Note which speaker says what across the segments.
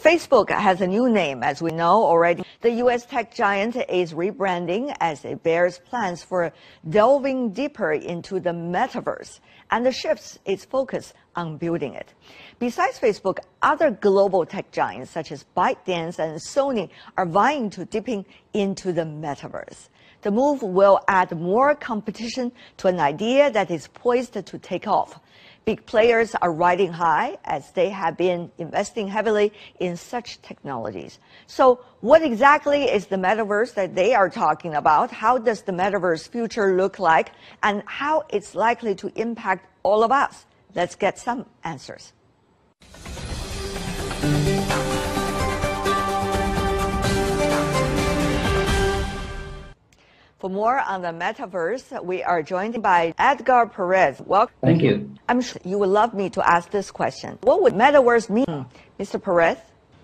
Speaker 1: Facebook has a new name, as we know already. The U.S. tech giant is rebranding as it bears plans for delving deeper into the Metaverse and shifts its focus on building it. Besides Facebook, other global tech giants such as ByteDance and Sony are vying to dipping into the Metaverse. The move will add more competition to an idea that is poised to take off. Big players are riding high as they have been investing heavily in such technologies. So what exactly is the Metaverse that they are talking about? How does the Metaverse future look like? And how it's likely to impact all of us? Let's get some answers. For more on the Metaverse, we are joined by Edgar Perez. Welcome.
Speaker 2: Thank you.
Speaker 1: I'm sure you would love me to ask this question. What would Metaverse mean, Mr. Perez?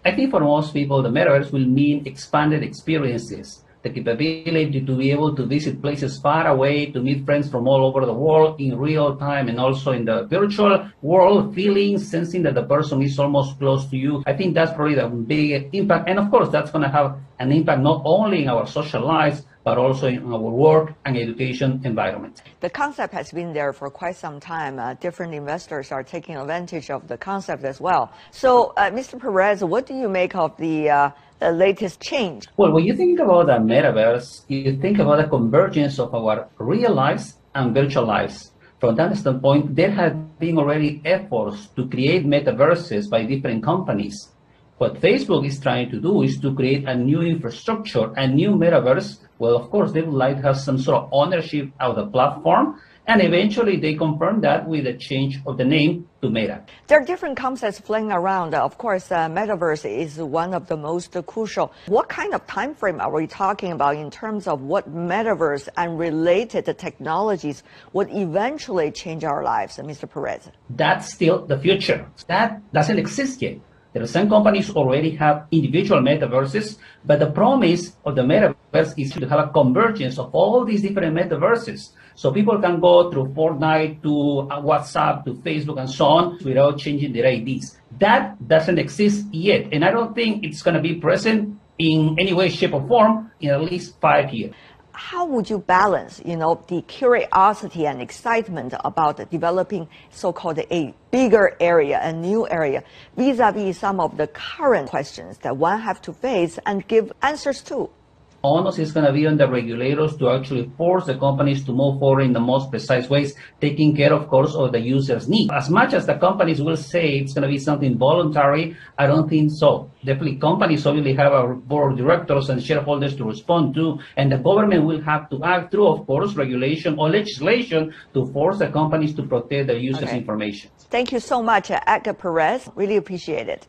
Speaker 2: I think for most people, the Metaverse will mean expanded experiences, the capability to be able to visit places far away, to meet friends from all over the world in real time, and also in the virtual world, feeling, sensing that the person is almost close to you. I think that's probably the big impact. And of course, that's going to have an impact not only in our social lives, but also in our work and education environment.
Speaker 1: The concept has been there for quite some time. Different investors are taking advantage of the concept as well. So, Mr. Perez, what do you make of the latest change?
Speaker 2: Well, when you think about the Metaverse, you think about the convergence of our real lives and virtual lives. From that standpoint, there have been already efforts to create metaverses by different companies. What Facebook is trying to do is to create a new infrastructure, a new metaverse. Well, of course, they would like to have some sort of ownership of the platform. And eventually, they confirm that with a change of the name to Meta.
Speaker 1: There are different concepts flying around. Of course, Metaverse is one of the most crucial. What kind of time frame are we talking about in terms of what Metaverse and related technologies would eventually change our lives, Mr. Perez?
Speaker 2: That's still the future. That doesn't exist yet. There are some companies already have individual metaverses, but the promise of the metaverse is to have a convergence of all these different metaverses. So people can go through Fortnite to WhatsApp to Facebook and so on without changing their IDs. That doesn't exist yet. And I don't think it's going to be present in any way, shape, or form in at least 5 years.
Speaker 1: How would you balance, the curiosity and excitement about developing so-called a bigger area, a new area, vis-a-vis some of the current questions that one have to face and give answers to?
Speaker 2: Onus is going to be on the regulators to actually force the companies to move forward in the most precise ways, taking care, of course, of the user's needs. As much as the companies will say it's going to be something voluntary, I don't think so. Definitely, companies obviously have a board of directors and shareholders to respond to, and the government will have to act through, of course, regulation or legislation to force the companies to protect their users' information.
Speaker 1: Thank you so much, Edgar Perez. Really appreciate it.